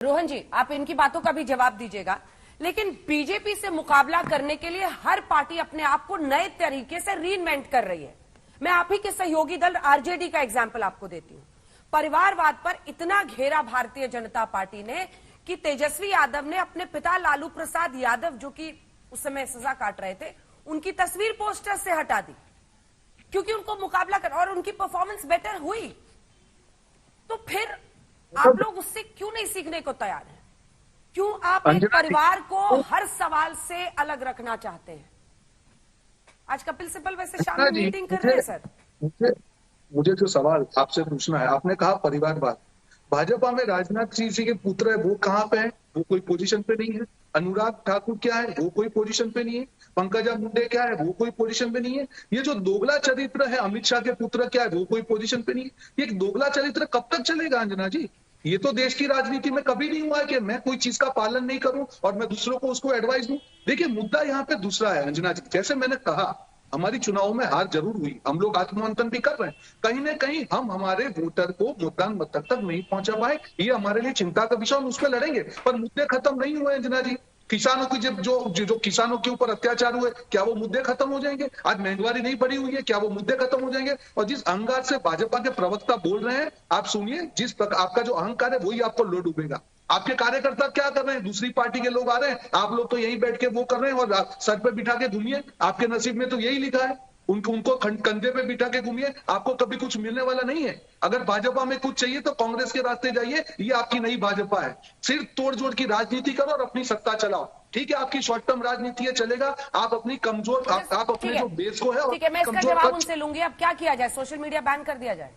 रोहन जी, आप इनकी बातों का भी जवाब दीजिएगा, लेकिन बीजेपी से मुकाबला करने के लिए हर पार्टी अपने आप को नए तरीके से रीइन्वेंट कर रही है। मैं आप ही के सहयोगी दल आरजेडी का एग्जाम्पल आपको देती हूं। परिवारवाद पर इतना घेरा भारतीय जनता पार्टी ने कि तेजस्वी यादव ने अपने पिता लालू प्रसाद यादव, जो कि उस समय सजा काट रहे थे, उनकी तस्वीर पोस्टर से हटा दी क्योंकि उनको मुकाबला कर, और उनकी परफॉर्मेंस बेटर हुई। तो फिर आप लोग उससे क्यों नहीं सीखने को तैयार हैं? क्यों आप एक परिवार को हर सवाल से अलग रखना चाहते हैं? आज कपिल सिब्बल वैसे शाम में मीटिंग कर रहे हैं सर। मुझे जो सवाल आपसे पूछना है, आपने कहा परिवारवाद। भाजपा में राजनाथ सिंह जी के पुत्र है, वो कहाँ पे है? वो कोई पोजीशन पे नहीं है। अनुराग ठाकुर क्या है? वो कोई पोजीशन पे नहीं है। पंकजा मुंडे क्या है? वो कोई पोजीशन पे नहीं है। ये जो दोगला चरित्र है, अमित शाह के पुत्र क्या है? वो कोई पोजीशन पे नहीं है। ये दोगला चरित्र कब तक चलेगा अंजना जी? ये तो देश की राजनीति में कभी नहीं हुआ है कि मैं कोई चीज का पालन नहीं करूं और मैं दूसरों को उसको एडवाइस दूं। देखिए, मुद्दा यहाँ पे दूसरा है अंजना जी। जैसे मैंने कहा, हमारी चुनाव में हार जरूर हुई, हम लोग आत्ममंथन भी कर रहे हैं। कहीं ना कहीं हम हमारे वोटर को मतदान मत तक नहीं पहुंचा पाए, ये हमारे लिए चिंता का विषय, हम उस पर लड़ेंगे। पर मुद्दे खत्म नहीं हुए अंजना जी। किसानों की जो किसानों के ऊपर अत्याचार हुए, क्या वो मुद्दे खत्म हो जाएंगे? आज महंगाई नहीं बढ़ी हुई है, क्या वो मुद्दे खत्म हो जाएंगे? और जिस अहंकार से भाजपा के प्रवक्ता बोल रहे हैं, आप सुनिए, जिस प्रकार आपका जो अहंकार है वही आपको लो डूबेगा। आपके कार्यकर्ता क्या कर रहे हैं? दूसरी पार्टी के लोग आ रहे हैं, आप लोग तो यहीं बैठ के वो कर रहे हैं और सर पे बिठा के घूमिए। आपके नसीब में तो यही लिखा है, उनको कंधे पे बिठा के घूमिए, आपको कभी कुछ मिलने वाला नहीं है। अगर भाजपा में कुछ चाहिए तो कांग्रेस के रास्ते जाइए, ये आपकी नई भाजपा है। सिर्फ तोड़जोड़ की राजनीति करो और अपनी सत्ता चलाओ। ठीक है, आपकी शॉर्ट टर्म राजनीति है, चलेगा। आप अपनी कमजोर, आप अपने जो बेस को है, ठीक है, मैं इसका जवाब उनसे लूंगी। अब क्या किया जाए? सोशल मीडिया बैन कर दिया जाए?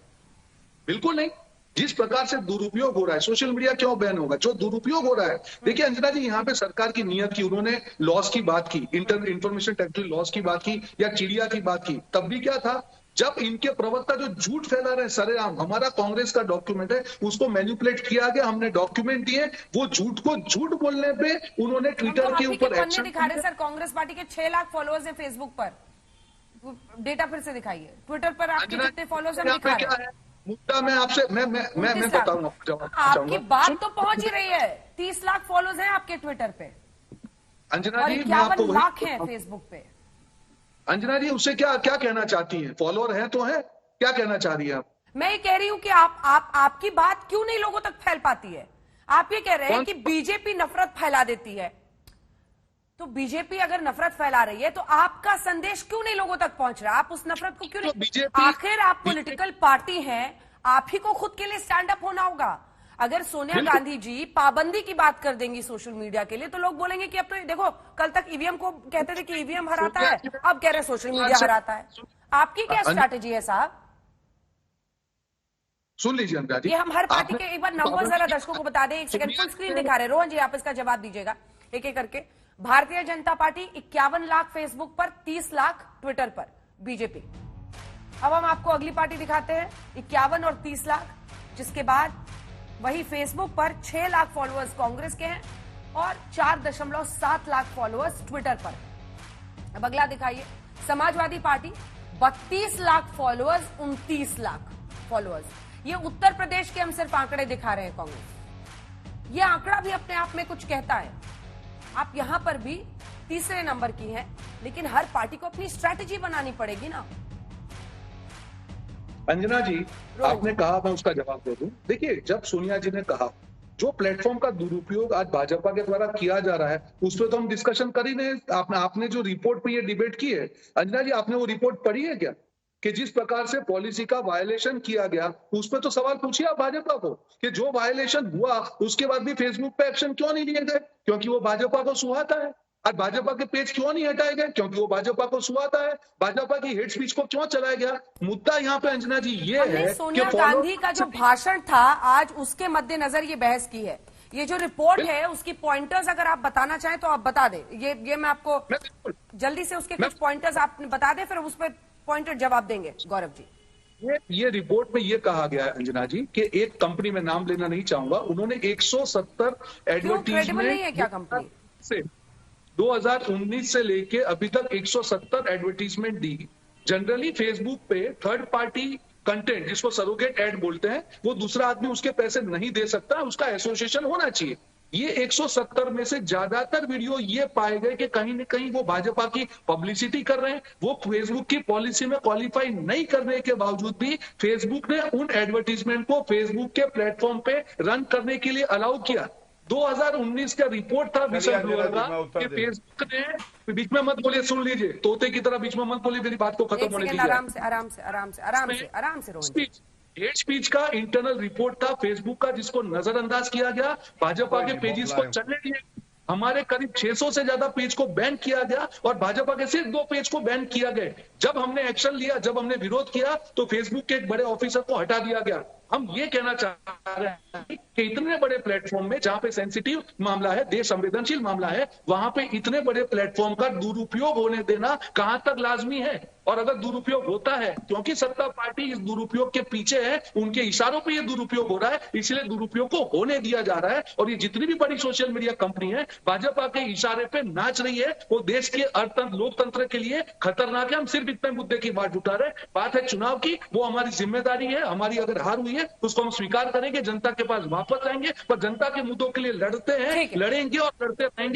बिल्कुल नहीं। जिस प्रकार से दुरुपयोग हो रहा है, सोशल मीडिया क्यों बैन होगा? जो दुरुपयोग हो रहा है, देखिए अंजना जी, यहाँ पे सरकार की नीयत की, उन्होंने लॉस की बात की, इंफॉर्मेशन टेक्नोलॉजी लॉस की बात की या चिड़िया की बात की, तब भी क्या था? जब इनके प्रवक्ता जो झूठ फैला रहे हैं सरेआम, हमारा कांग्रेस का डॉक्यूमेंट है, उसको मैनिपुलेट किया गया, हमने डॉक्यूमेंट दिए, वो झूठ को झूठ बोलने पे उन्होंने ट्विटर के ऊपर एक्शन दिखा रहे। सर, कांग्रेस पार्टी के 6 लाख फॉलोअर्स है फेसबुक पर, डेटा फिर से दिखाइए। ट्विटर पर आपके कितने फॉलोअर्स हम दिखा रहे हैं? मुद्दा मैं आपसे मैं बताऊंगा। आपकी बात तो पहुंच ही रही है। 30 लाख फॉलोअर्स हैं आपके ट्विटर पे, अंजना जी, 51 लाख हैं फेसबुक पे। अंजना जी, उससे क्या क्या कहना चाहती हैं? फॉलोअर है तो है, क्या कहना चाह रही है आप? मैं ये कह रही हूं कि आपकी बात क्यों नहीं लोगों तक फैल पाती है? आप ये कह रहे हैं कि बीजेपी नफरत फैला देती है, तो बीजेपी अगर नफरत फैला रही है तो आपका संदेश क्यों नहीं लोगों तक पहुंच रहा? आप उस नफरत को क्यों नहीं? आखिर आप पॉलिटिकल पार्टी हैं, आप ही को खुद के लिए स्टैंड अप होना होगा। अगर सोनिया गांधी जी पाबंदी की बात कर देंगी सोशल मीडिया के लिए, तो लोग बोलेंगे कि अब तो देखो, कल तक ईवीएम को कहते थे कि ईवीएम हराता है, अब कह रहे हैं सोशल मीडिया हराता है। आपकी क्या स्ट्रैटेजी है साहब? सुन लीजिए अंजना जी, ये हम हर पार्टी के, एक बार नंबर जरा दर्शकों को बता दें। एक सेकंड, फुल स्क्रीन दिखा रहे। रोहन जी, आप इसका जवाब दीजिएगा एक एक करके। भारतीय जनता पार्टी 51 लाख फेसबुक पर, 30 लाख ट्विटर पर बीजेपी। अब हम आपको अगली पार्टी दिखाते हैं, 51 और 30 लाख, जिसके बाद वही फेसबुक पर 6 लाख फॉलोअर्स कांग्रेस के हैं और 4.7 लाख फॉलोअर्स ट्विटर पर। अब अगला दिखाइए, Samajwadi party 32 lakh followers, 29 lakh followers. ये उत्तर प्रदेश के हम सिर्फ आंकड़े दिखा रहे हैं कांग्रेस। ये आंकड़ा भी अपने आप में कुछ कहता है। आप यहां पर भी तीसरे नंबर की हैं, लेकिन हर पार्टी को अपनी स्ट्रैटेजी बनानी पड़ेगी ना। अंजना जी, आपने कहा, मैं उसका जवाब दे दूं। देखिए, जब सोनिया जी ने कहा, जो प्लेटफॉर्म का दुरुपयोग आज भाजपा के द्वारा किया जा रहा है, उस पर तो हम डिस्कशन कर ही नहीं। आपने जो रिपोर्ट पे ये डिबेट की है, अंजना जी, आपने वो रिपोर्ट पढ़ी है क्या? कि जिस प्रकार से पॉलिसी का वायलेशन किया गया, उस पर तो सवाल पूछिए आप भाजपा को कि जो वायलेशन हुआ उसके बाद भी फेसबुक पे एक्शन क्यों नहीं लिए गए? क्योंकि वो भाजपा को सुहाता है। और भाजपा के पेज क्यों नहीं हटाए गए? क्योंकि वो भाजपा को सुहाता है। भाजपा की हेट स्पीच को क्यों चलाया गया? मुद्दा यहाँ पे अंजना जी ये है, सोनिया गांधी का जो भाषण था आज, उसके मद्देनजर ये बहस की है। ये जो रिपोर्ट है उसकी पॉइंटर्स अगर आप बताना चाहें तो आप बता दें। ये मैं आपको जल्दी से उसके कुछ पॉइंटर्स आप बता दें, फिर उस पर पॉइंटर जवाब देंगे गौरव जी। ये रिपोर्ट में ये कहा गया है अंजना जी कि एक कंपनी में नाम लेना नहीं चाहूंगा, उन्होंने 170 एडवर्टीजमेंट नहीं है क्या कंपनी से 2019 से लेके अभी तक 170 एडवर्टीजमेंट दी। जनरली फेसबुक पे थर्ड पार्टी कंटेंट, जिसको सरोगेट ऐड बोलते हैं, वो दूसरा आदमी उसके पैसे नहीं दे सकता, उसका एसोसिएशन होना चाहिए। ये 170 में से ज्यादातर वीडियो ये पाए गए कि कहीं न कहीं वो भाजपा की पब्लिसिटी कर रहे हैं। वो फेसबुक की पॉलिसी में क्वालिफाई नहीं करने के बावजूद भी फेसबुक ने उन एडवर्टीजमेंट को फेसबुक के प्लेटफॉर्म पे रन करने के लिए अलाउ किया। 2019 का रिपोर्ट था विसल ब्लोअर का कि फेसबुक ने, बीच में मत बोलिए, सुन लीजिए, तोते की तरह बीच में मत बोलिए, मेरी बात को खत्म होने दीजिए। आराम से रोहन। हेट स्पीच का इंटरनल रिपोर्ट था फेसबुक का, जिसको नजरअंदाज किया गया, भाजपा के पेजेस को चलने दिए। हमारे करीब 600 से ज्यादा पेज को बैन किया गया और भाजपा के सिर्फ 2 पेज को बैन किया गया। जब हमने एक्शन लिया, जब हमने विरोध किया, तो फेसबुक के एक बड़े ऑफिसर को हटा दिया गया। हम ये कहना चाह रहे हैं कि इतने बड़े प्लेटफॉर्म में, जहां पे सेंसिटिव मामला है, देश संवेदनशील मामला है, वहां पे इतने बड़े प्लेटफॉर्म का दुरुपयोग होने देना कहां तक लाजमी है? और अगर दुरुपयोग होता है, क्योंकि सत्ता पार्टी इस दुरुपयोग के पीछे है, उनके इशारों पे ये दुरुपयोग हो रहा है, इसलिए दुरुपयोग को होने दिया जा रहा है। और ये जितनी भी बड़ी सोशल मीडिया कंपनी है, भाजपा के इशारे पे नाच रही है, वो देश के अर्थतंत्र, लोकतंत्र के लिए खतरनाक है। हम सिर्फ इतने मुद्दे की बात उठा रहे हैं। बात है चुनाव की, वो हमारी जिम्मेदारी है। हमारी अगर हार हुई है, उसको हम स्वीकार करेंगे, जनता के पास वापस आएंगे, पर जनता के मुद्दों के लिए लड़ते हैं, लड़ेंगे और लड़ते रहेंगे।